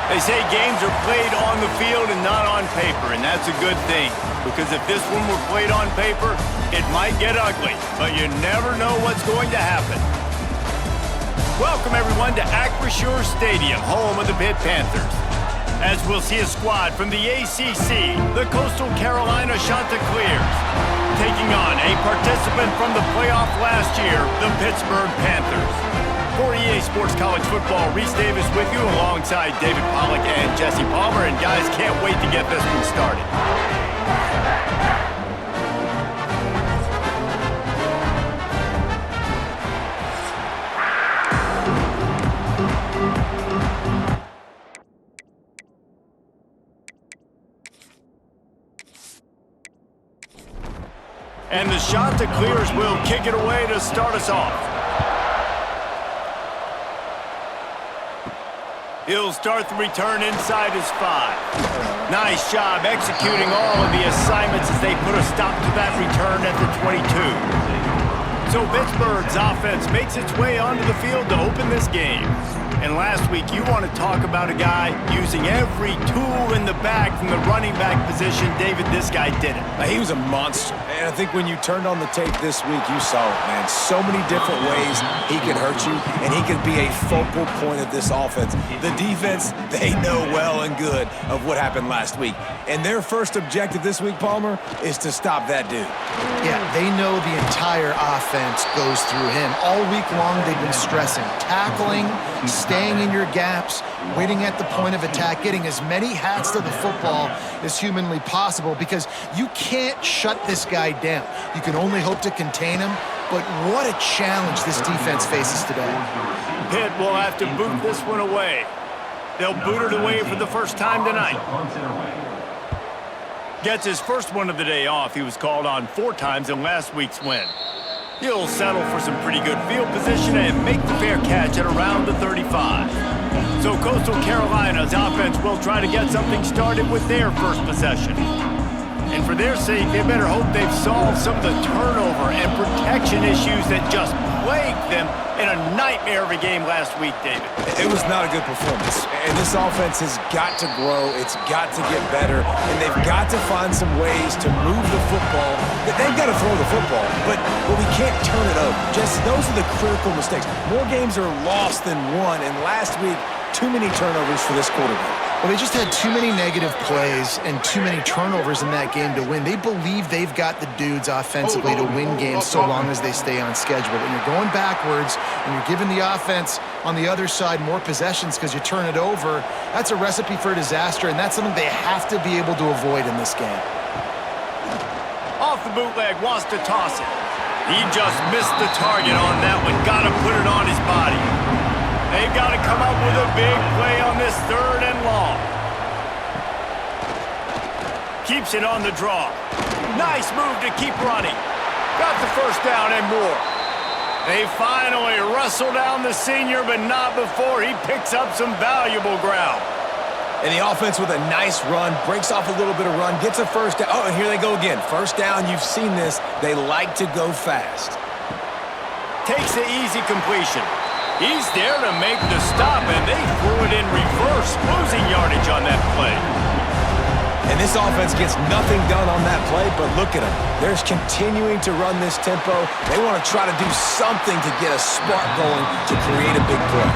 They say games are played on the field and not on paper, and that's a good thing. Because if this one were played on paper, it might get ugly, but you never know what's going to happen. Welcome, everyone, to Acrisure Stadium, home of the Pitt Panthers. As we'll see a squad from the ACC, the Coastal Carolina Chanticleers, taking on a participant from the playoff last year, the Pittsburgh Panthers. For EA Sports College Football, Reese Davis with you alongside David Pollack and Jesse Palmer. And guys, can't wait to get this one started. And the Chanticleers will kick it away to start us off. He'll start the return inside his 5. Nice job executing all of the assignments as they put a stop to that return at the 22. So Pittsburgh's offense makes its way onto the field to open this game. And last week, you want to talk about a guy using every tool in the bag from the running back position. David, this guy did it. He was a monster. And I think when you turned on the tape this week, you saw it, man. So many different ways he can hurt you, and he can be a focal point of this offense. The defense, they know well and good of what happened last week. And their first objective this week, Palmer, is to stop that dude. Yeah, they know the entire offense goes through him. All week long, they've been stressing, tackling, staying in your gaps, waiting at the point of attack, getting as many hats to the football as humanly possible, because you can't shut this guy down. You can only hope to contain him, but what a challenge this defense faces today. Pitt will have to boot this one away. They'll boot it away for the first time tonight. Gets his first one of the day off. He was called on 4 times in last week's win. He'll settle for some pretty good field position and make the fair catch at around the 35. So Coastal Carolina's offense will try to get something started with their first possession. And for their sake, they better hope they've solved some of the turnover and protection issues that just plagued them in a nightmare of a game last week, David. It was not a good performance. And this offense has got to grow. It's got to get better. And they've got to find some ways to move the football. They've got to throw the football, but we can't turn it over. Just those are the critical mistakes. More games are lost than won. And last week, too many turnovers for this quarterback. Well, they just had too many negative plays and too many turnovers in that game to win. They believe they've got the dudes offensively to win games so long as they stay on schedule. But when you're going backwards and you're giving the offense on the other side more possessions because you turn it over, that's a recipe for disaster, and that's something they have to be able to avoid in this game. Off the bootleg, wants to toss it. He just missed the target on that one. Got to put it on his body. They've got to come up with a big play on this 3rd and long. Keeps it on the draw. Nice move to keep running. Got the first down and more. They finally wrestle down the senior, but not before he picks up some valuable ground. And the offense with a nice run, breaks off a little bit of run, gets a first down. Oh, and here they go again. First down, you've seen this. They like to go fast. Takes the easy completion. He's there to make the stop, and they threw it in reverse, losing yardage on that play. And this offense gets nothing done on that play, but look at them. They're continuing to run this tempo. They want to try to do something to get a spark going to create a big play.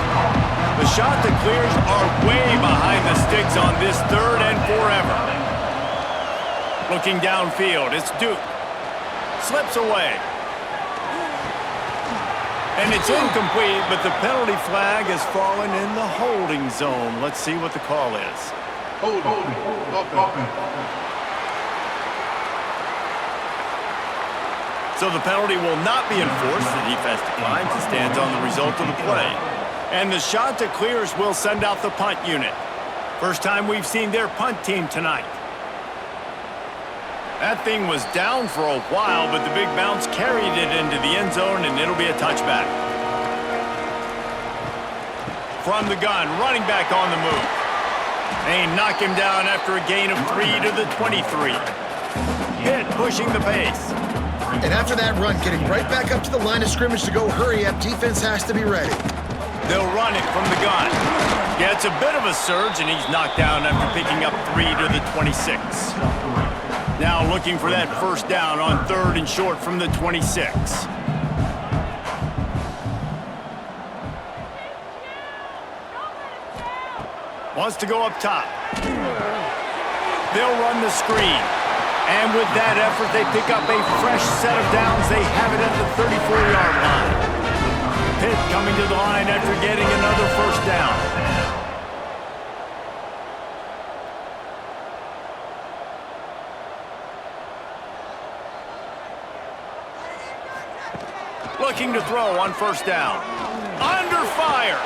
The Chanticleers are way behind the sticks on this 3rd and forever. Looking downfield, it's Duke. Slips away. And it's incomplete, but the penalty flag has fallen in the holding zone. Let's see what the call is. So the penalty will not be enforced. The defense declines and stands on the result of the play. And the Chanticleers will send out the punt unit. First time we've seen their punt team tonight. That thing was down for a while, but the big bounce carried it into the end zone, and it'll be a touchback. From the gun, running back on the move. They knock him down after a gain of 3 to the 23. Pitt pushing the pace. And after that run, getting right back up to the line of scrimmage to go hurry up, defense has to be ready. They'll run it from the gun. Gets a bit of a surge, and he's knocked down after picking up 3 to the 26. Now looking for that first down on 3rd and short from the 26. Wants to go up top. They'll run the screen. And with that effort, they pick up a fresh set of downs. They have it at the 34-yard line. Pitt coming to the line after getting another first down. Looking to throw on first down. Under fire.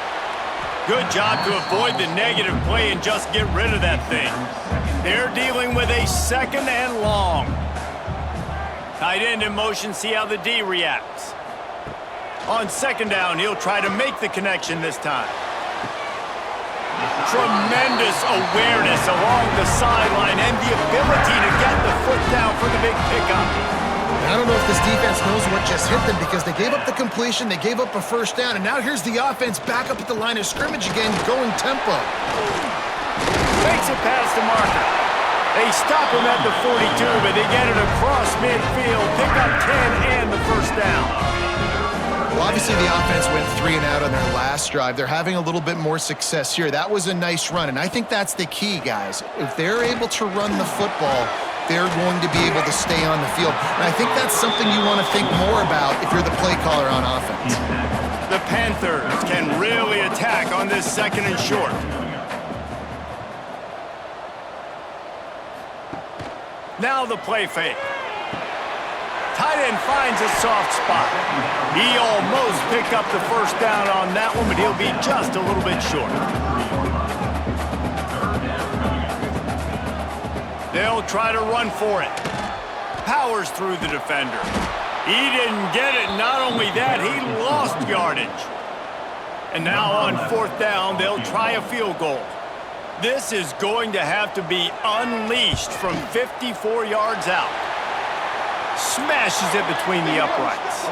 Good job to avoid the negative play and just get rid of that thing. They're dealing with a 2nd and long. Tight end in motion, see how the D reacts. On 2nd down, he'll try to make the connection this time. Tremendous awareness along the sideline and the ability to get the foot down for the big pickup. I don't know if this defense knows what just hit them because they gave up the completion, they gave up a first down, and now here's the offense back up at the line of scrimmage again, going tempo. Makes it past the marker. They stop him at the 42, but they get it across midfield, pick up 10 and the first down. Well, obviously the offense went 3 and out on their last drive. They're having a little bit more success here. That was a nice run, and I think that's the key, guys. If they're able to run the football, they're going to be able to stay on the field. And I think that's something you want to think more about if you're the play caller on offense. The Panthers can really attack on this 2nd and short. Now the play fake. Tight end finds a soft spot. He almost picked up the first down on that one, but he'll be just a little bit short. They'll try to run for it. Powers through the defender. He didn't get it. Not only that, he lost yardage. And now on 4th down, they'll try a field goal. This is going to have to be unleashed from 54 yards out. Smashes it between the uprights.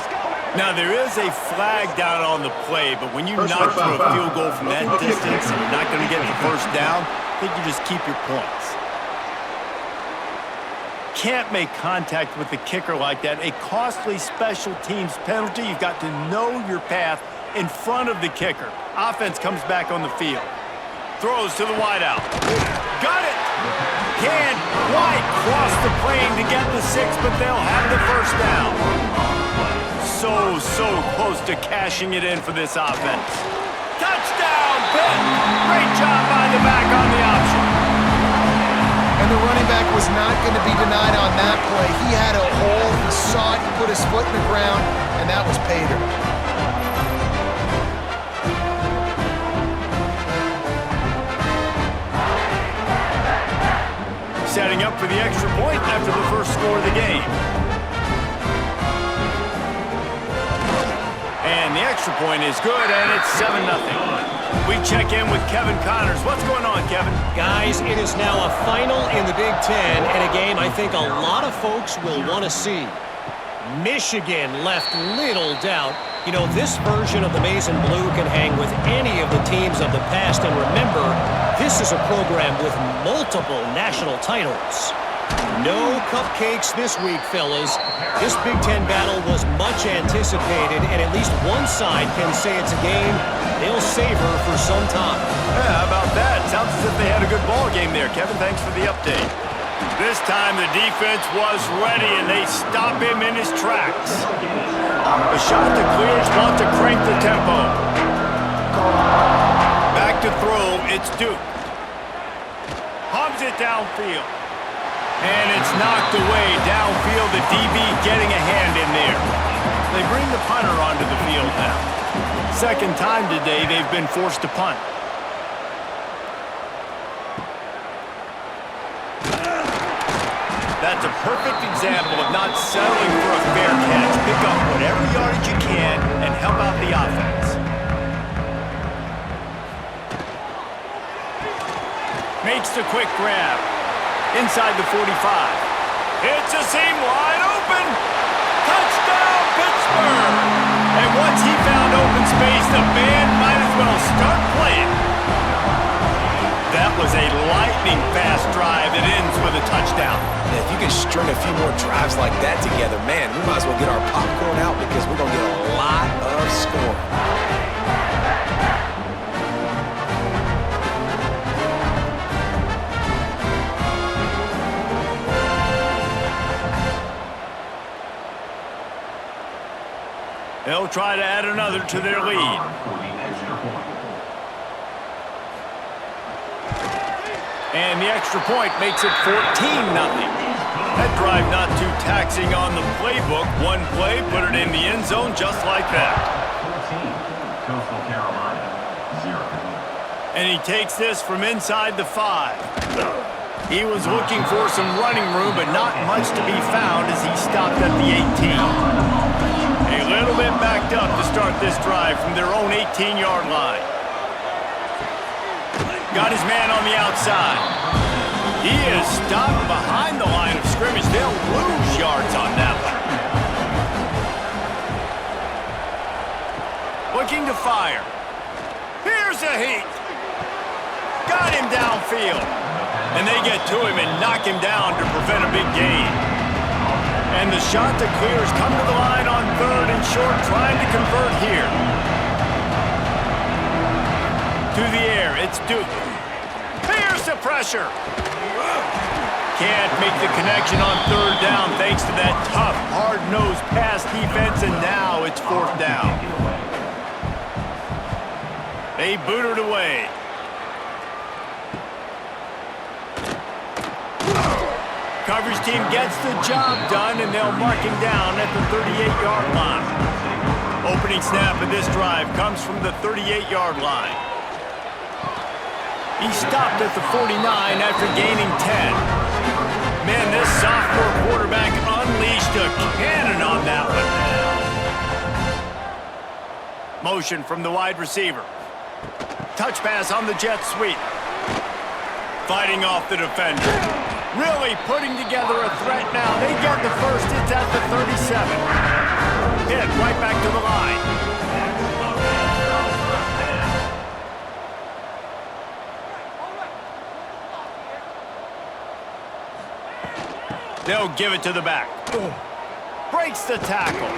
Now, there is a flag down on the play, but when you knock for a field goal from that distance and you're not going to get the first down, I think you just keep your points. Can't make contact with the kicker like that. A costly special teams penalty. You've got to know your path in front of the kicker. Offense comes back on the field. Throws to the wideout. Got it! Can't quite cross the plane to get the 6, but they'll have the first down. So close to cashing it in for this offense. Touchdown, Pitt! Great job by the back on the option. And the running back was not going to be denied on that play. He had a hole, he saw it, he put his foot in the ground, and that was pay dirt. Setting up for the extra point after the first score of the game. And the extra point is good, and it's 7-0. We check in with Kevin Connors. What's going on, Kevin? Guys, it is now a final in the Big Ten, and a game I think a lot of folks will want to see. Michigan left little doubt. You know, this version of the Maize and Blue can hang with any of the teams of the past, and remember, this is a program with multiple national titles. No cupcakes this week, fellas. This Big Ten battle was much anticipated, and at least one side can say it's a game they'll savor for some time. Yeah, how about that? Sounds as if they had a good ball game there, Kevin. Thanks for the update. This time the defense was ready, and they stop him in his tracks. The Chanticleers want to crank the tempo. Back to throw, it's Duke. Hums it downfield. And it's knocked away downfield. The DB getting a hand in there. They bring the punter onto the field now. Second time today they've been forced to punt. That's a perfect example of not settling for a fair catch. Pick up whatever yardage you can and help out the offense. Makes the quick grab. Inside the 45. It's a seam wide open. Touchdown, Pittsburgh. And once he found open space, the band might as well start playing. string a few more drives like that together, man, we might as well get our popcorn out because we're going to get a lot of scoring. They'll try to add another to their lead. And the extra point makes it 14-0. That drive not too taxing on the playbook. One play, put it in the end zone just like that. And he takes this from inside the 5. He was looking for some running room, but not much to be found as he stopped at the 18. A little bit backed up to start this drive from their own 18-yard line. Got his man on the outside. He is stopped behind the line of scrimmage. They'll lose yards on that one. Looking to fire. Here's a heat. Got him downfield. And they get to him and knock him down to prevent a big gain. And the Chanticleers come to the line on 3rd and short, trying to convert here. To the air, it's Duke. Here's the pressure. Can't make the connection on 3rd down thanks to that tough, hard-nosed pass defense, and now it's 4th down. They boot it away. Coverage team gets the job done, and they'll mark him down at the 38-yard line. Opening snap of this drive comes from the 38-yard line. He stopped at the 49 after gaining 10. Man, this sophomore quarterback unleashed a cannon on that one. Motion from the wide receiver. Touch pass on the jet sweep. Fighting off the defender. Really putting together a threat now. They get the first. It's at the 37. Pitt right back to the line. They'll give it to the back. Breaks the tackle.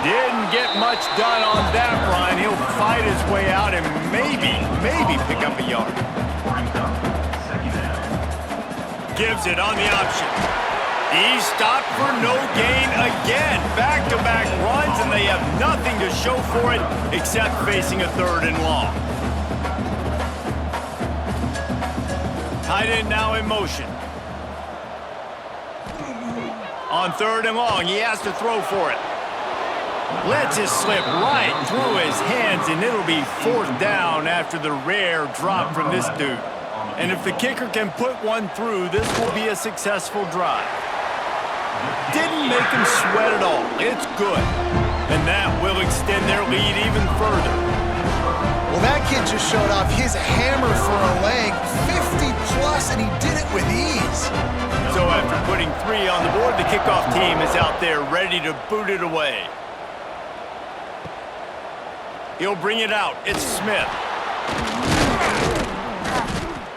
Didn't get much done on that run. He'll fight his way out and maybe pick up a yard. Gives it on the option. He's stopped for no gain again. Back-to-back runs, and they have nothing to show for it except facing a 3rd and long. Tight end now in motion. On 3rd and long, he has to throw for it. Lets it slip right through his hands, and it'll be 4th down after the rare drop from this dude. And if the kicker can put one through, this will be a successful drive. Didn't make him sweat at all. It's good. And that will extend their lead even further. Well, that kid just showed off his hammer for a leg, 50-plus, and he did it with ease. So after putting 3 on the board, the kickoff team is out there ready to boot it away. He'll bring it out. It's Smith.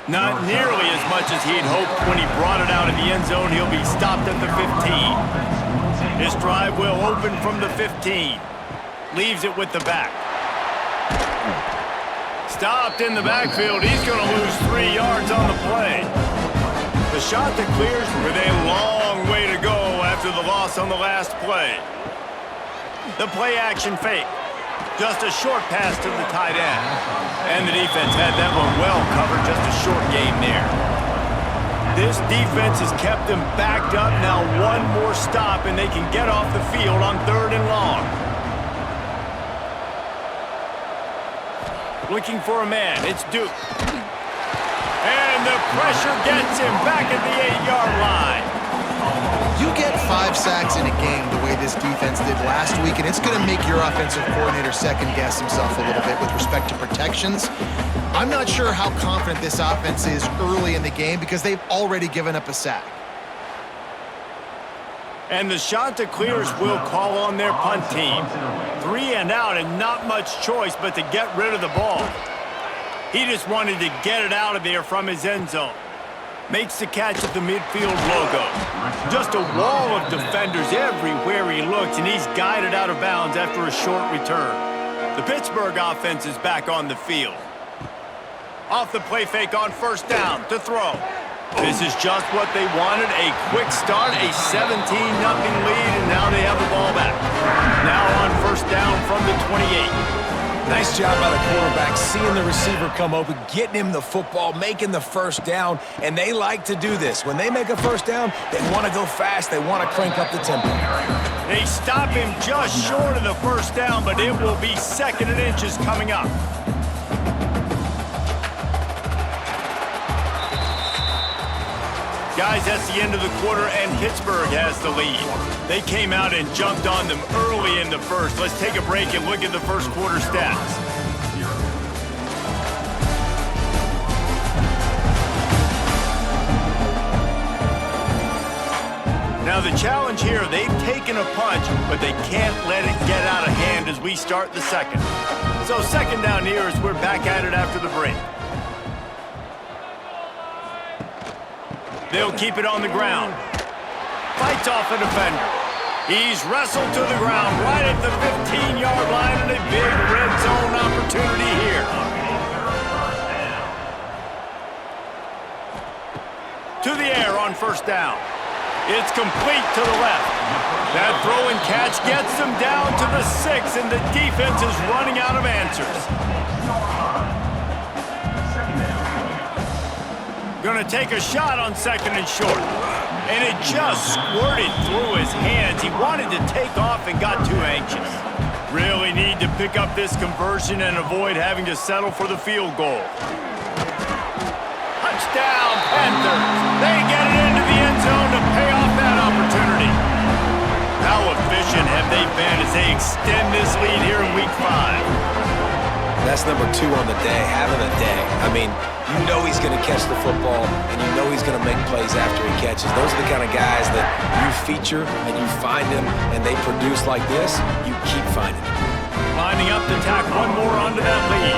Not nearly as much as he'd hoped when he brought it out of the end zone. He'll be stopped at the 15. His drive will open from the 15. Leaves it with the back. Stopped in the backfield. He's going to lose 3 yards on the play. The Chanticleers with a long way to go after the loss on the last play. The play action fake. Just a short pass to the tight end. And the defense had that one well covered, just a short game there. This defense has kept them backed up. Now one more stop, and they can get off the field on 3rd and long. Looking for a man. It's Duke. And the pressure gets him back at the 8-yard line. You get 5 sacks in a game the way this defense did last week, and it's going to make your offensive coordinator second-guess himself a little bit with respect to protections. I'm not sure how confident this offense is early in the game because they've already given up a sack. And the Chanticleers will call on their punt team. 3 and out, and not much choice but to get rid of the ball. He just wanted to get it out of there from his end zone. Makes the catch at the midfield logo. Just a wall of defenders everywhere he looks, and he's guided out of bounds after a short return. The Pittsburgh offense is back on the field. Off the play fake on first down to throw. This is just what they wanted, a quick start, a 17-0 lead, and now they have the ball back. Now on first down from the 28. Nice job by the quarterback, seeing the receiver come open, getting him the football, making the first down, and they like to do this. When they make a first down, they want to go fast, they want to crank up the tempo. They stop him just short of the first down, but it will be 2nd and inches coming up. Guys, that's the end of the quarter, and Pittsburgh has the lead. They came out and jumped on them early in the first. Let's take a break and look at the first quarter stats. Now the challenge here, they've taken a punch, but they can't let it get out of hand as we start the second. So 2nd down here as we're back at it after the break. They'll keep it on the ground. Fights off a defender. He's wrestled to the ground right at the 15-yard line, and a big red zone opportunity here. To the air on first down. It's complete to the left. That throw and catch gets them down to the 6, and the defense is running out of answers. Going to take a shot on 2nd and short. And it just squirted through his hands. He wanted to take off and got too anxious. Really need to pick up this conversion and avoid having to settle for the field goal. Touchdown, Panthers. They get it into the end zone to pay off that opportunity. How efficient have they been as they extend this lead here in Week 5? That's number 2 on the day, having a day. I mean, you know he's going to catch the football, and you know he's going to make plays after he catches. Those are the kind of guys that you feature and you find them, and they produce like this, you keep finding them. Lining up to tack one more onto that lead.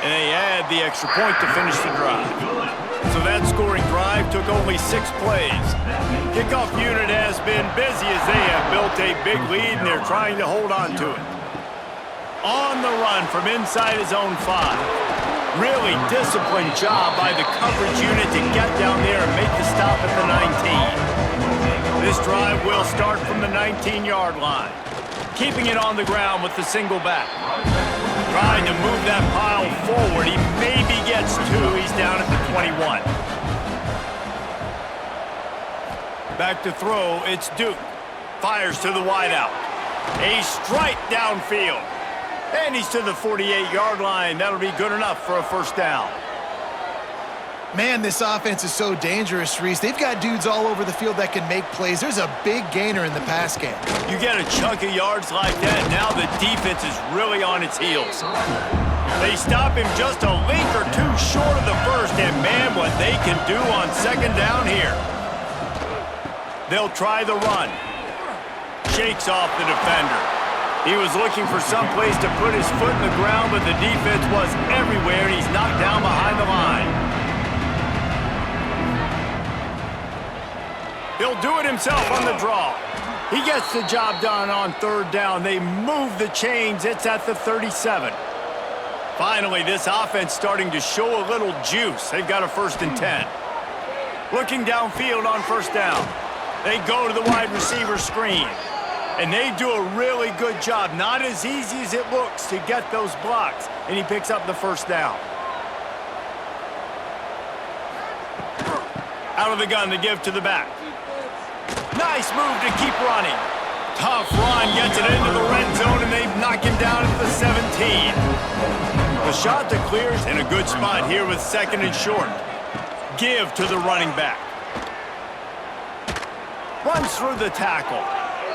And they add the extra point to finish the drive. So that scoring drive took only 6 plays. Kickoff unit has been busy as they have built a big lead, and they're trying to hold on to it. On the run from inside his own 5. Really disciplined job by the coverage unit to get down there and make the stop at the 19. This drive will start from the 19-yard line. Keeping it on the ground with the single back. Trying to move that pile forward. He maybe gets 2. He's down at the 21. Back to throw. It's Duke. Fires to the wideout. A strike downfield. And he's to the 48-yard line. That'll be good enough for a first down. Man, this offense is so dangerous, Reese. They've got dudes all over the field that can make plays. There's a big gainer in the pass game. You get a chunk of yards like that, now the defense is really on its heels. They stop him just a link or 2 short of the first, and man, what they can do on 2nd down here. They'll try the run. Shakes off the defender. He was looking for some place to put his foot in the ground, but the defense was everywhere, and he's knocked down behind the line. He'll do it himself on the draw. He gets the job done on 3rd down. They move the chains. It's at the 37. Finally, this offense starting to show a little juice. They've got a 1st and 10. Looking downfield on 1st down. They go to the wide receiver screen. And they do a really good job. Not as easy as it looks to get those blocks. And he picks up the 1st down. Out of the gun to give to the back. Nice move to keep running. Tough run, gets it into the red zone, and they knock him down at the 17. The Chanticleers in a good spot here with 2nd and short. Give to the running back. Runs through the tackle.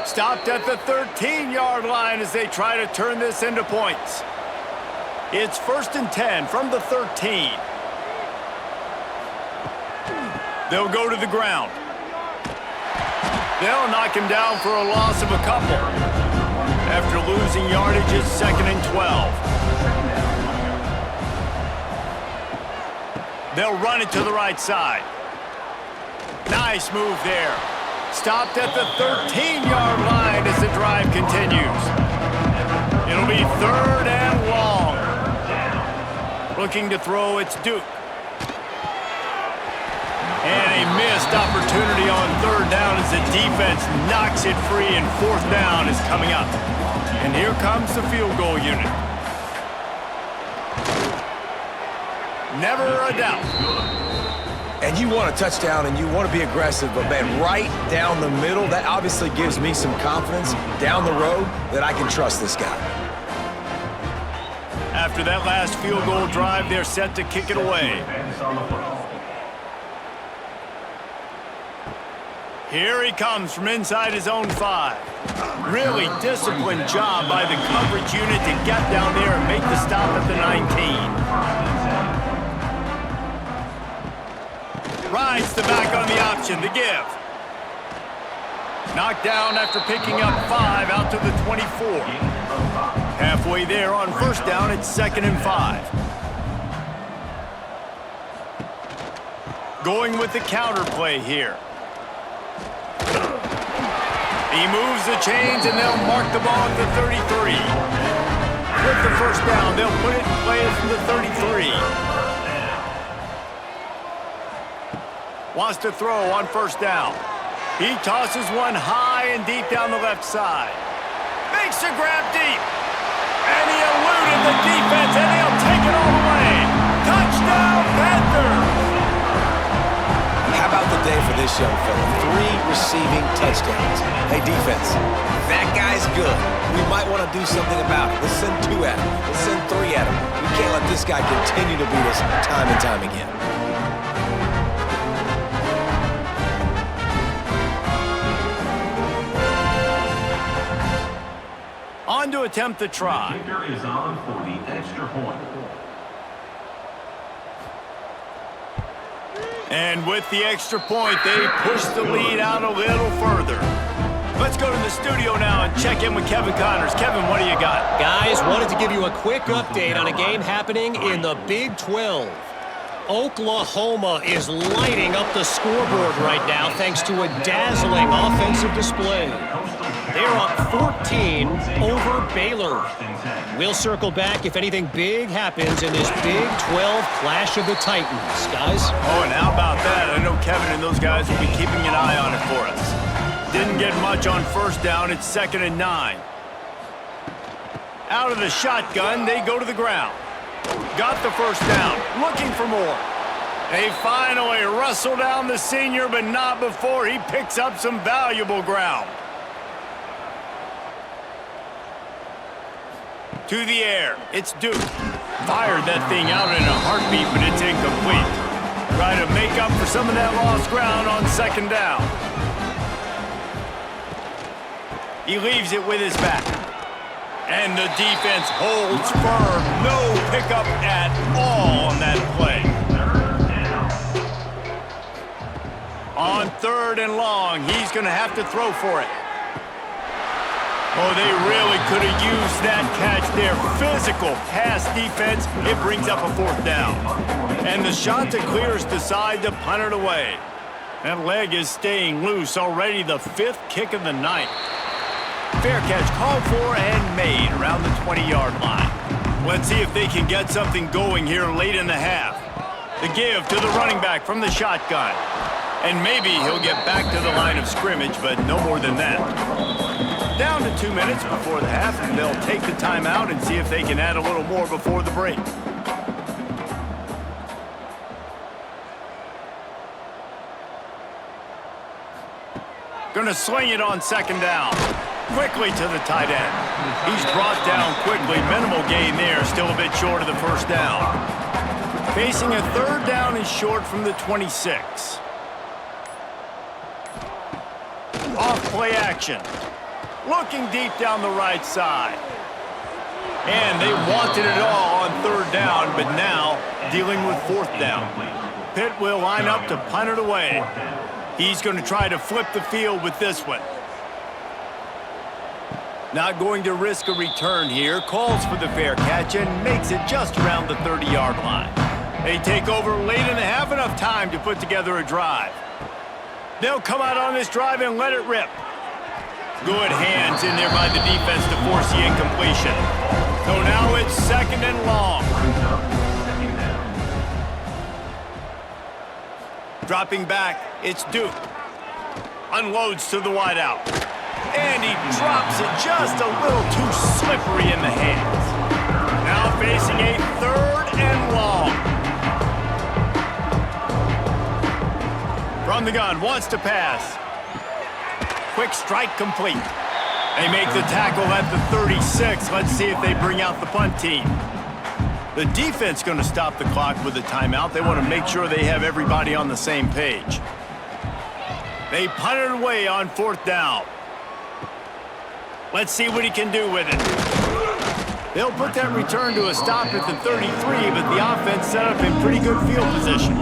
Stopped at the 13-yard line as they try to turn this into points. It's 1st and 10 from the 13. They'll go to the ground. They'll knock him down for a loss of a couple. After losing yardage, it's 2nd and 12. They'll run it to the right side. Nice move there. Stopped at the 13-yard line as the drive continues. It'll be 3rd and long. Looking to throw, it's Duke. And a missed opportunity on 3rd down as the defense knocks it free, and 4th down is coming up. And here comes the field goal unit. Never a doubt. And you want a touchdown and you want to be aggressive, but man, right down the middle, that obviously gives me some confidence down the road that I can trust this guy. After that last field goal drive, they're set to kick it away. Here he comes from inside his own 5. Really disciplined job by the coverage unit to get down there and make the stop at the 19. Rides the back on the option, the give. Knocked down after picking up 5 out to the 24. Halfway there on 1st down, it's 2nd and 5. Going with the counter play here. He moves the chains and they'll mark the ball at the 33. With the 1st down, they'll put it in play from the 33. Wants to throw on 1st down. He tosses one high and deep down the left side. Makes a grab deep. And he eluded the defense, and he'll take it all the way. Touchdown, Panthers! How about the day for this young fella? 3 receiving touchdowns. Hey, defense, that guy's good. We might want to do something about it. Let's send 2 at him. Let's send 3 at him. We can't let this guy continue to beat us time and time again. On to attempt the try. The kicker is on for the extra point. And with the extra point, they push the lead out a little further. Let's go to the studio now and check in with Kevin Connors. Kevin, what do you got? Guys, wanted to give you a quick update on a game happening in the Big 12. Oklahoma is lighting up the scoreboard right now thanks to a dazzling offensive display. They're up 14 over Baylor. We'll circle back if anything big happens in this Big 12 Clash of the Titans, guys. Oh, and how about that? I know Kevin and those guys will be keeping an eye on it for us. Didn't get much on 1st down. It's 2nd and 9. Out of the shotgun, they go to the ground. Got the 1st down. Looking for more. They finally wrestle down the senior, but not before he picks up some valuable ground. To the air, it's Duke. Fired that thing out in a heartbeat, but it's incomplete. Try to make up for some of that lost ground on 2nd down. He leaves it with his back. And the defense holds firm. No pickup at all on that play. On 3rd and long, he's going to have to throw for it. Oh, they really could have used that catch there. Physical pass defense. It brings up a 4th down. And the Chanticleers decide to punt it away. That leg is staying loose. Already the 5th kick of the night. Fair catch called for and made around the 20-yard line. Let's see if they can get something going here late in the half. The give to the running back from the shotgun. And maybe he'll get back to the line of scrimmage, but no more than that. Down to 2 minutes before the half, and they'll take the timeout and see if they can add a little more before the break. Gonna sling it on 2nd down. Quickly to the tight end. He's brought down quickly. Minimal gain there, still a bit short of the 1st down. Facing a 3rd down and short from the 26. Off play action. Looking deep down the right side. And they wanted it all on 3rd down, but now dealing with 4th down. Pitt will line up to punt it away. He's going to try to flip the field with this one. Not going to risk a return here. Calls for the fair catch and makes it just around the 30-yard line. They take over late in the half, enough time to put together a drive. They'll come out on this drive and let it rip. Good hands in there by the defense to force the incompletion. So now it's 2nd and long. Dropping back, it's Duke. Unloads to the wideout. And he drops it just a little too slippery in the hands. Now facing a 3rd and long. From the gun, wants to pass. Quick strike complete. They make the tackle at the 36. Let's see if they bring out the punt team. The defense going to stop the clock with a timeout. They want to make sure they have everybody on the same page. They punt it away on 4th down. Let's see what he can do with it. They'll put that return to a stop at the 33, but the offense set up in pretty good field position.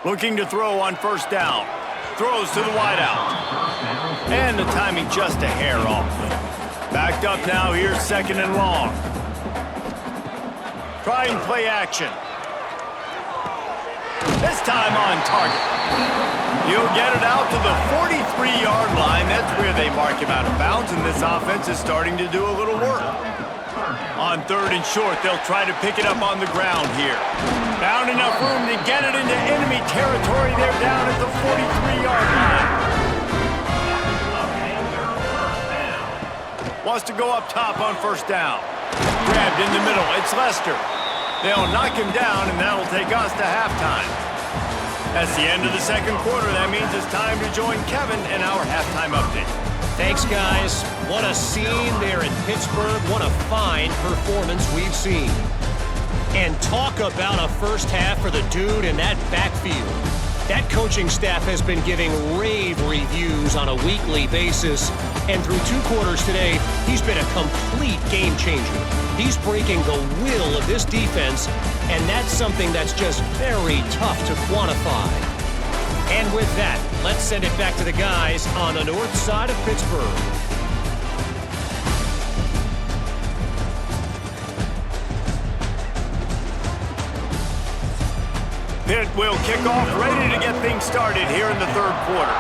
Looking to throw on 1st down. Throws to the wideout. And the timing just a hair off. Backed up now, here's 2nd and long. Trying play action. This time on target. He'll get it out to the 43-yard line. That's where they mark him out of bounds, and this offense is starting to do a little work. On 3rd and short, they'll try to pick it up on the ground here. Found enough room to get it into enemy territory. They're down at the 43-yard line. Wants to go up top on 1st down. Grabbed in the middle. It's Lester. They'll knock him down, and that'll take us to halftime. That's the end of the 2nd quarter. That means it's time to join Kevin in our halftime update. Thanks, guys. What a scene there in Pittsburgh. What a fine performance we've seen. And talk about a first half for the dude in that backfield. That coaching staff has been giving rave reviews on a weekly basis. And through 2 quarters today, he's been a complete game changer. He's breaking the will of this defense, and that's something that's just very tough to quantify. And with that, let's send it back to the guys on the north side of Pittsburgh. Pitt will kick off, ready to get things started here in the 3rd quarter.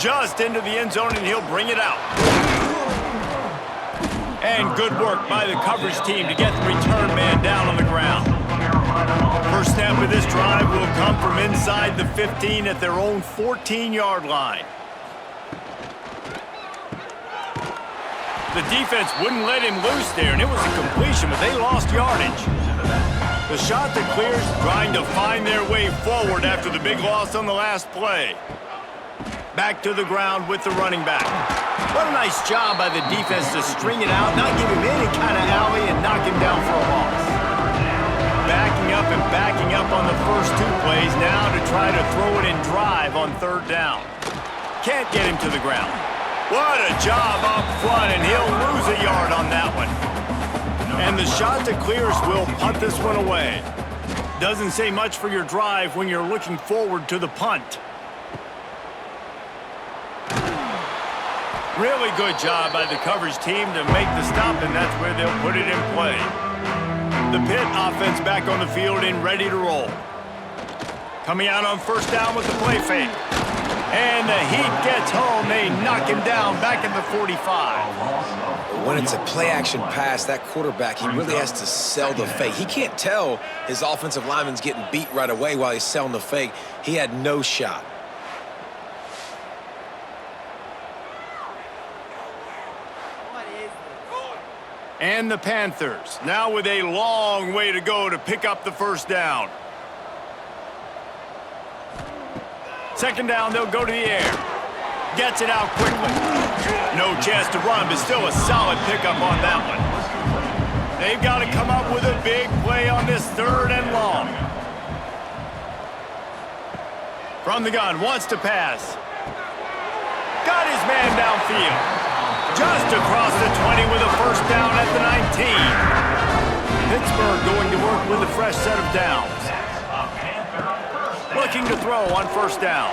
Just into the end zone, and he'll bring it out. And good work by the coverage team to get the return man down on the ground. First snap of this drive will come from inside the 15 at their own 14-yard line. The defense wouldn't let him loose there, and it was a completion, but they lost yardage. The Chanticleers trying to find their way forward after the big loss on the last play. Back to the ground with the running back. What a nice job by the defense to string it out, not give him any kind of alley, and knock him down for a loss. Backing up on the first 2 plays now to try to throw it and drive on 3rd down. Can't get him to the ground. What a job up front, and he'll lose a yard on that one. And the Chanticleers will punt this one away. Doesn't say much for your drive when you're looking forward to the punt. Really good job by the coverage team to make the stop, and that's where they'll put it in play. The Pitt offense back on the field and ready to roll. Coming out on 1st down with the play fake. And the heat gets home. They knock him down back at the 45. When it's a play-action pass, that quarterback, he really has to sell the fake. He can't tell his offensive lineman's getting beat right away while he's selling the fake. He had no shot. And the Panthers, now with a long way to go to pick up the 1st down. 2nd down, they'll go to the air. Gets it out quickly. No chance to run, but still a solid pickup on that one. They've got to come up with a big play on this 3rd and long. From the gun, wants to pass. Got his man downfield. Just across the 20 with a 1st down at the 19. Pittsburgh going to work with a fresh set of downs. Look looking to throw on first down.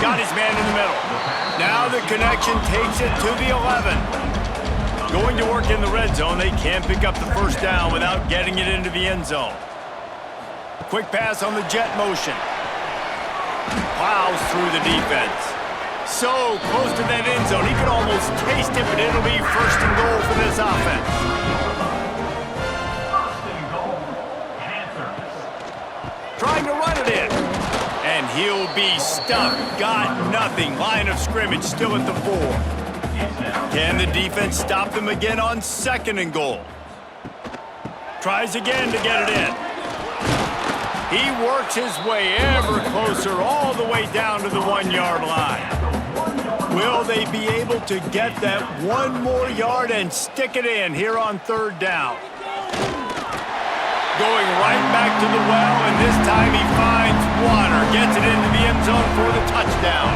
Got his man in the middle. Now the connection takes it to the 11. Going to work in the red zone. They can't pick up the first down without getting it into the end zone. Quick pass on the jet motion. Plows through the defense. So close to that end zone. He could almost taste it, but it'll be first and goal for this offense. First and goal, Panthers. Trying to run it in. And he'll be stuck. Got nothing. Line of scrimmage still at the 4. Can the defense stop them again on second and goal? Tries again to get it in. He works his way ever closer all the way down to the 1-yard line. Will they be able to get that one more yard and stick it in here on third down? Going right back to the well, and this time he finds water. Gets it into the end zone for the touchdown.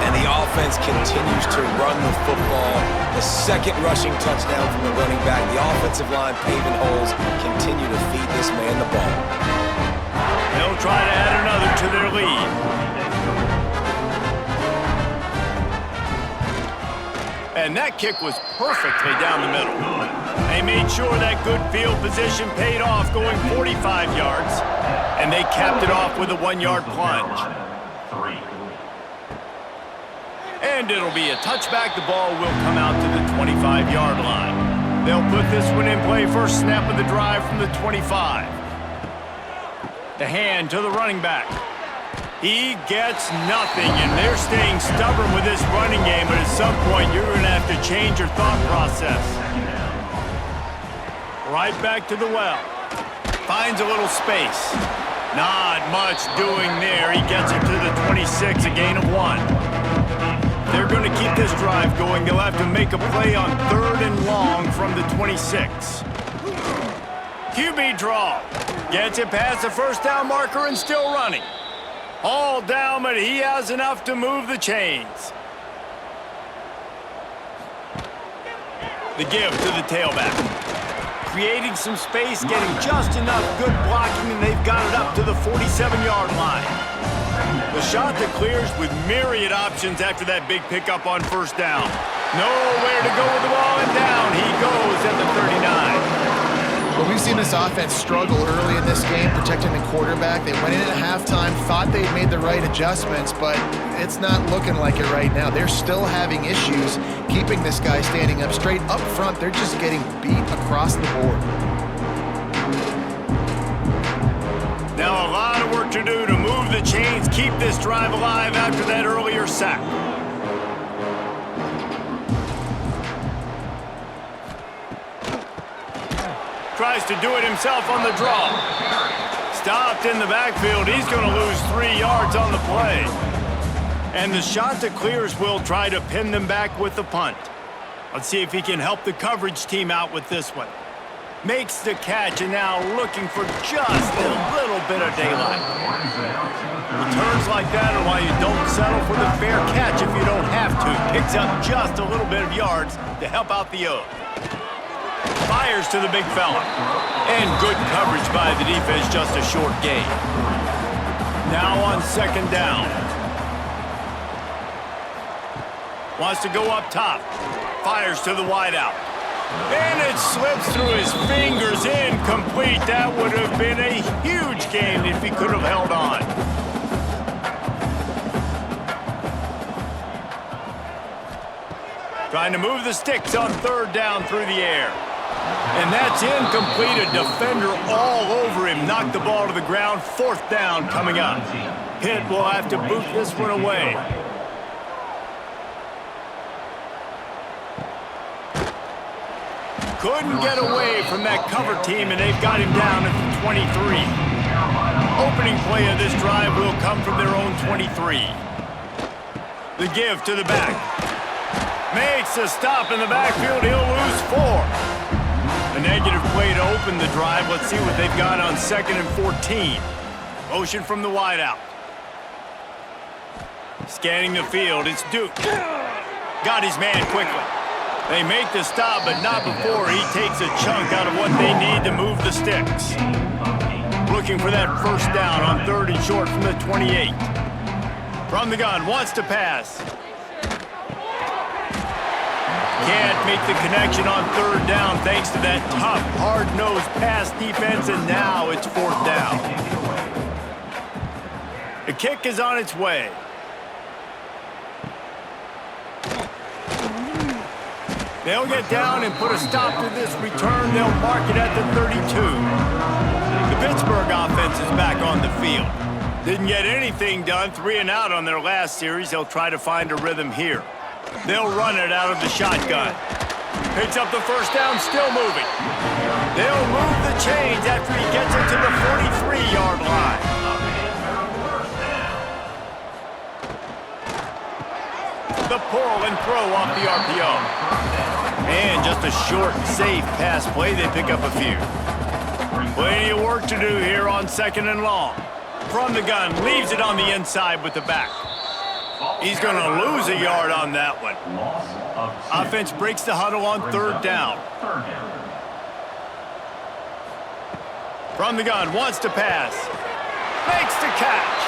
And the offense continues to run the football. The second rushing touchdown from the running back. The offensive line paving holes continue to feed this man the ball. They'll try to add another to their lead. And that kick was perfectly down the middle. They made sure that good field position paid off, going 45 yards. And they capped it off with a 1-yard plunge. And it'll be a touchback. The ball will come out to the 25-yard line. They'll put this one in play. First snap of the drive from the 25. The hand to the running back. He gets nothing, and they're staying stubborn with this running game, but at some point you're going to have to change your thought process. Right back to the well. Finds a little space. Not much doing there. He gets it to the 26, a gain of 1. They're going to keep this drive going. They'll have to make a play on third and long from the 26. QB draw. Gets it past the first down marker and still running. All down, but he has enough to move the chains. The give to the tailback. Creating some space, getting just enough good blocking, and they've got it up to the 47-yard line. The Chanticleers with myriad options after that big pickup on first down. Nowhere to go with the ball, and down he goes at the 39. Well, we've seen this offense struggle early in this game, protecting the quarterback. They went in at halftime, thought they'd made the right adjustments, but it's not looking like it right now. They're still having issues keeping this guy standing up straight. Up front, they're just getting beat across the board. Now a lot of work to do to move the chains, keep this drive alive after that earlier sack. Tries to do it himself on the draw. Stopped in the backfield. He's going to lose 3 yards on the play. And the Chanticleers will try to pin them back with the punt. Let's see if he can help the coverage team out with this one. Makes the catch, and now looking for just a little bit of daylight. Returns like that are why you don't settle for the fair catch if you don't have to. Picks up just a little bit of yards to help out the O. Fires to the big fella. And good coverage by the defense, just a short gain. Now on second down. Wants to go up top. Fires to the wideout. And it slips through his fingers, incomplete. That would have been a huge gain if he could have held on. Trying to move the sticks on third down through the air. And that's incomplete. A defender all over him. Knocked the ball to the ground. Fourth down coming up. Pitt will have to boot this one away. Couldn't get away from that cover team, and they've got him down at the 23. Opening play of this drive will come from their own 23. The give to the back. Makes a stop in the backfield. He'll lose 4. A negative play to open the drive. Let's see what they've got on second and 14. Motion from the wideout. Scanning the field. It's Duke. Got his man quickly. They make the stop, but not before he takes a chunk out of what they need to move the sticks. looking for that first down on 3rd and short from the 28. From the gun, wants to pass. Can't make the connection on 3rd down thanks to that tough, hard-nosed pass defense, and now it's 4th down. The kick is on its way. They'll get down and put a stop to this return. They'll mark it at the 32. The Pittsburgh offense is back on the field. Didn't get anything done, 3 and out on their last series. They'll try to find a rhythm here. They'll run it out of the shotgun. Picks up the first down, still moving. They'll move the chains after he gets it to the 43-yard line. The pull and throw off the RPO. And just a short, safe pass play. They pick up a few. Plenty of work to do here on 2nd and long. From the gun, leaves it on the inside with the back. He's going to lose a yard on that one. Offense breaks the huddle on 3rd down. From the gun, wants to pass. Makes the catch.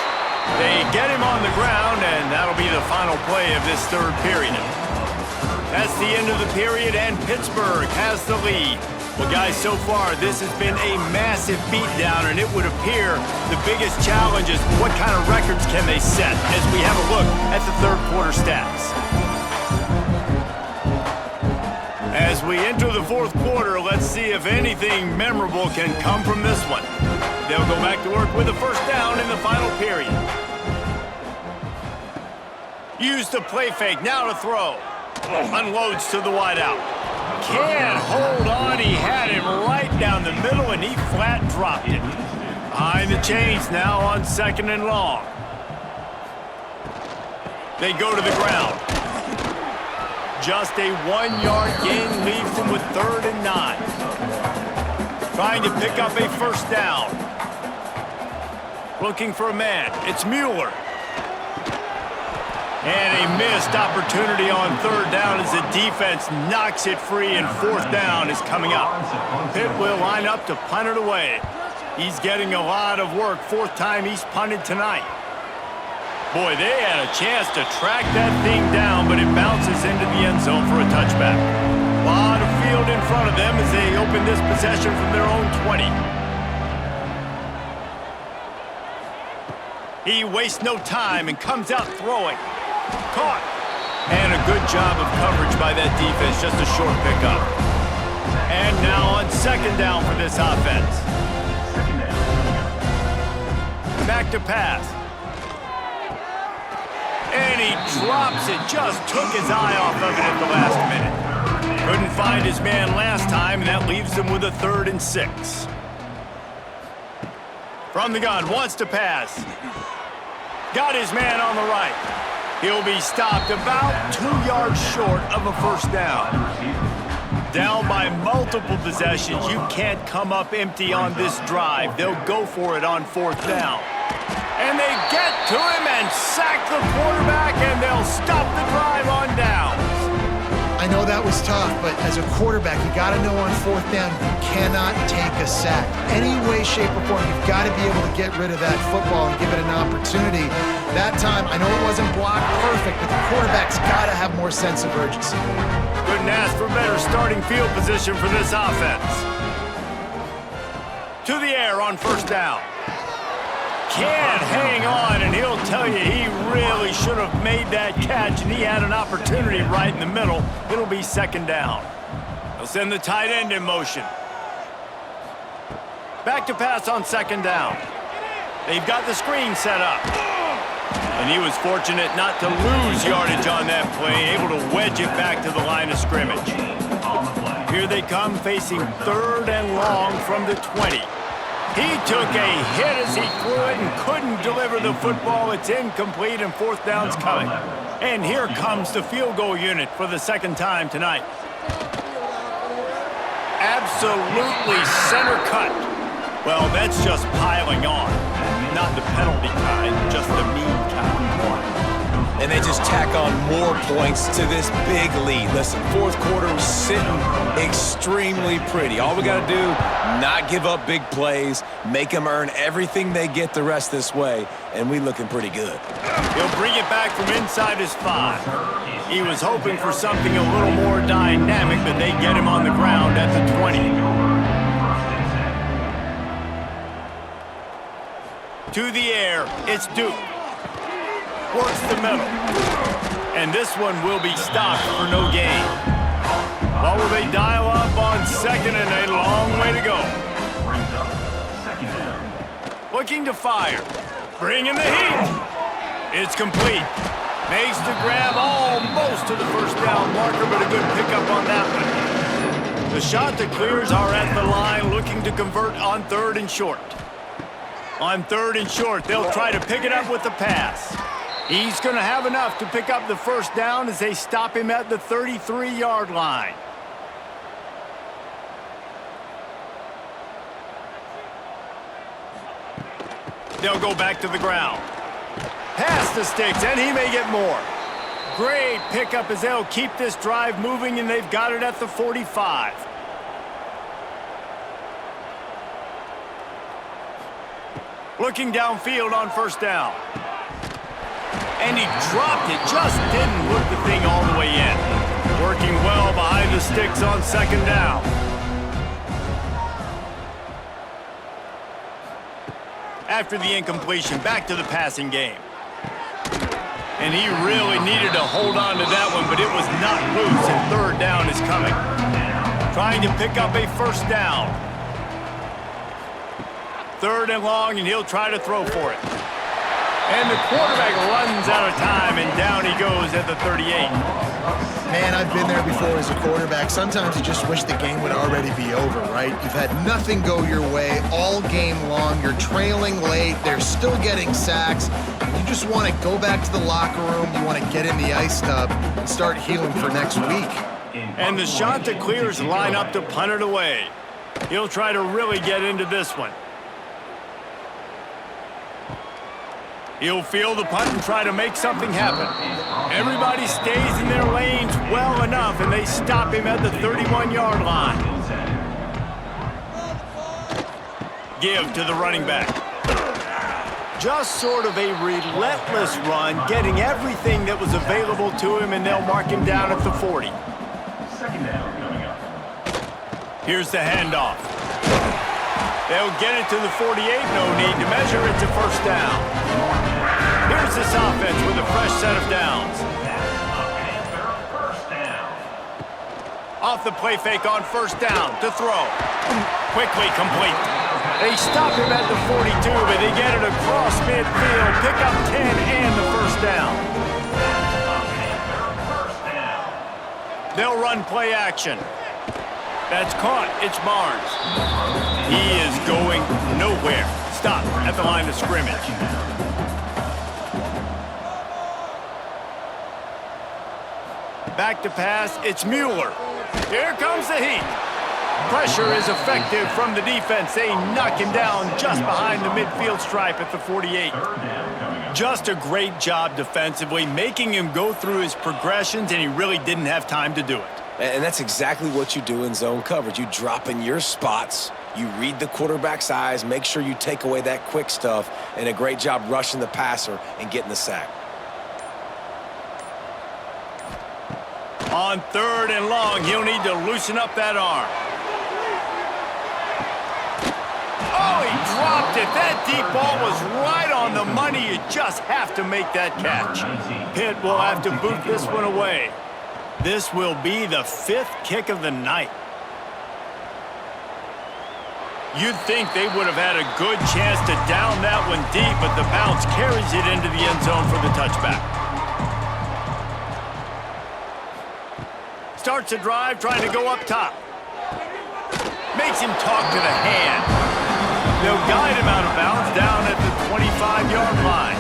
They get him on the ground, and that'll be the final play of this 3rd period. That's the end of the period, and Pittsburgh has the lead. Well, guys, so far, this has been a massive beatdown, and it would appear the biggest challenge is what kind of records can they set as we have a look at the 3rd quarter stats. As we enter the 4th quarter, let's see if anything memorable can come from this one. They'll go back to work with a first down in the final period. Use the play fake, now to throw. Unloads to the wideout. Can't hold on, he had him right down the middle and he flat dropped it. Behind the chains now on 2nd and long. They go to the ground. Just a 1-yard gain leaves them with 3rd and 9. Trying to pick up a first down. Looking for a man. It's Mueller. And a missed opportunity on 3rd down as the defense knocks it free, and 4th down is coming up. Pitt will line up to punt it away. He's getting a lot of work. 4th time he's punted tonight. Boy, they had a chance to track that thing down, but it bounces into the end zone for a touchback. A lot of field in front of them as they open this possession from their own 20. He wastes no time and comes out throwing. Caught. And a good job of coverage by that defense, just a short pickup. And now on 2nd down for this offense. Back to pass. And he drops it, just took his eye off of it at the last minute. Couldn't find his man last time, and that leaves him with a 3rd and 6. From the gun, wants to pass. Got his man on the right. He'll be stopped about 2 yards short of a first down. Down by multiple possessions, you can't come up empty on this drive. They'll go for it on 4th down. And they get to him and sack the quarterback, and they'll stop the drive on downs. I know that was tough, but as a quarterback, you got to know on 4th down, you cannot take a sack. Any way, shape, or form, you've got to be able to get rid of that football and give it an opportunity. That time, I know it wasn't blocked perfect, but the quarterback's got to have more sense of urgency. Couldn't ask for better starting field position for this offense. To the air on 1st down. Can't hang on, and he'll tell you he really should have made that catch, and he had an opportunity right in the middle. It'll be 2nd down. They'll send the tight end in motion. Back to pass on 2nd down. They've got the screen set up. And he was fortunate not to lose yardage on that play, able to wedge it back to the line of scrimmage. Here they come, facing 3rd and long from the 20. He took a hit as he threw it and couldn't deliver the football. It's incomplete, and 4th down's coming. And here comes the field goal unit for the 2nd time tonight. Absolutely center cut. Well, that's just piling on. Not the penalty kind, just the mean kind. and they just tack on more points to this big lead. Listen, fourth quarter was sitting extremely pretty. All we got to do, not give up big plays, make them earn everything they get the rest this way, and we looking pretty good. He'll bring it back from inside his 5. He was hoping for something a little more dynamic, but they get him on the ground at the 20. To the air, it's Duke. Works the middle. And this one will be stopped for no gain. Well, will they dial up on second and a long way to go? Looking to fire. Bringing the heat. It's complete. Makes the grab almost to the first down marker, but a good pickup on that one. The Chanticleers are at the line looking to convert on 3rd and short. On 3rd and short, they'll try to pick it up with the pass. He's going to have enough to pick up the first down as they stop him at the 33-yard line. They'll go back to the ground. Pass the sticks, and he may get more. Great pickup as they'll keep this drive moving, and they've got it at the 45. Looking downfield on first down. And he dropped it, just didn't look the thing all the way in. Working well behind the sticks on second down. After the incompletion, back to the passing game. And he really needed to hold on to that one, but it was not loose, and 3rd down is coming. Trying to pick up a first down. 3rd and long, and he'll try to throw for it. And the quarterback runs out of time, and down he goes at the 38. Man, I've been there before as a quarterback. Sometimes you just wish the game would already be over, right? You've had nothing go your way all game long. You're trailing late. They're still getting sacks. You just want to go back to the locker room. You want to get in the ice tub and start healing for next week. And the Chanticleers line up to punt it away. He'll try to really get into this one. He'll field the punt and try to make something happen. Everybody stays in their lanes well enough, and they stop him at the 31-yard line. Give to the running back. Just sort of a relentless run, getting everything that was available to him, and they'll mark him down at the 40. Here's the handoff. They'll get it to the 48, no need to measure. It's a first down. Here's this offense with a fresh set of downs. Off the play fake on first down to throw. Quickly complete. They stop him at the 42, but they get it across midfield. Pick up 10 and the first down. They'll run play action. That's caught. It's Barnes. He is going nowhere. Stop at the line of scrimmage. Back to pass. It's Mueller. Here comes the heat. Pressure is effective from the defense. They knock him down just behind the midfield stripe at the 48. Just a great job defensively, making him go through his progressions, and he really didn't have time to do it. And that's exactly what you do in zone coverage. You drop in your spots, you read the quarterback's eyes, make sure you take away that quick stuff, and a great job rushing the passer and getting the sack. On 3rd and long, he'll need to loosen up that arm. Oh, he dropped it. That deep ball was right on the money. You just have to make that catch. Pitt will have to boot this one away. This will be the 5th kick of the night. You'd think they would have had a good chance to down that one deep, but the bounce carries it into the end zone for the touchback. Starts a drive trying to go up top. Makes him talk to the hand. They'll guide him out of bounds down at the 25-yard line.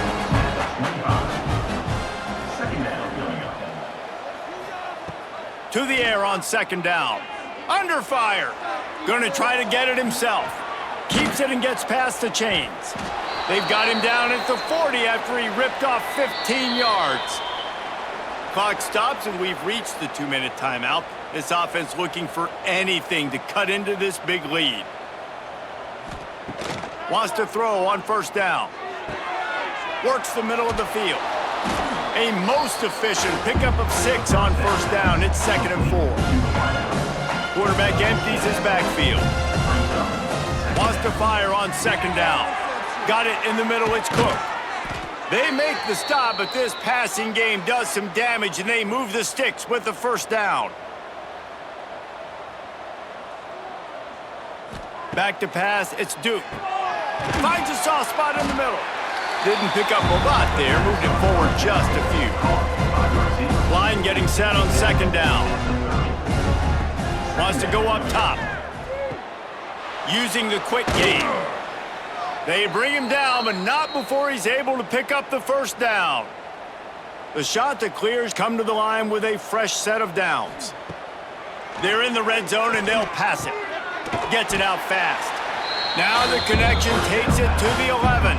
To the air on second down. Under fire. Going to try to get it himself. Keeps it and gets past the chains. They've got him down at the 40 after he ripped off 15 yards. Clock stops, and we've reached the 2-minute timeout. This offense looking for anything to cut into this big lead. Wants to throw on first down. Works the middle of the field. A most efficient pickup of 6 on first down. It's 2nd and 4. Quarterback empties his backfield. Wants to fire on 2nd down. Got it in the middle. It's Cook. They make the stop, but this passing game does some damage, and they move the sticks with the first down. Back to pass. It's Duke. Finds a soft spot in the middle. Didn't pick up a lot there. Moved it forward just a few. Line getting set on 2nd down. Wants to go up top. Using the quick game. They bring him down, but not before he's able to pick up the first down. The Chanticleers come to the line with a fresh set of downs. They're in the red zone, and they'll pass it. Gets it out fast. Now the connection takes it to the 11.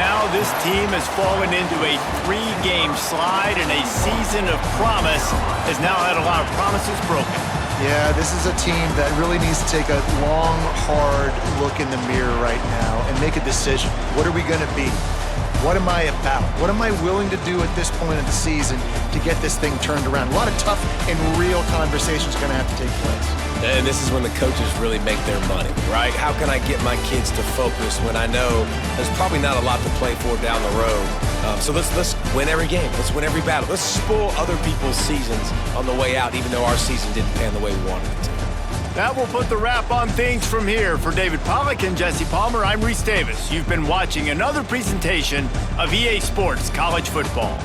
Now this team has fallen into a 3-game slide, and a season of promise has now had a lot of promises broken. Yeah, this is a team that really needs to take a long, hard look in the mirror right now and make a decision. What are we going to be? What am I about? What am I willing to do at this point of the season to get this thing turned around? A lot of tough and real conversations are going to have to take place. And this is when the coaches really make their money, right? How can I get my kids to focus when I know there's probably not a lot to play for down the road? So let's win every game. Let's win every battle. Let's spoil other people's seasons on the way out, even though our season didn't pan the way we wanted it to. That will put the wrap on things from here. For David Pollack and Jesse Palmer, I'm Reese Davis. You've been watching another presentation of EA Sports College Football.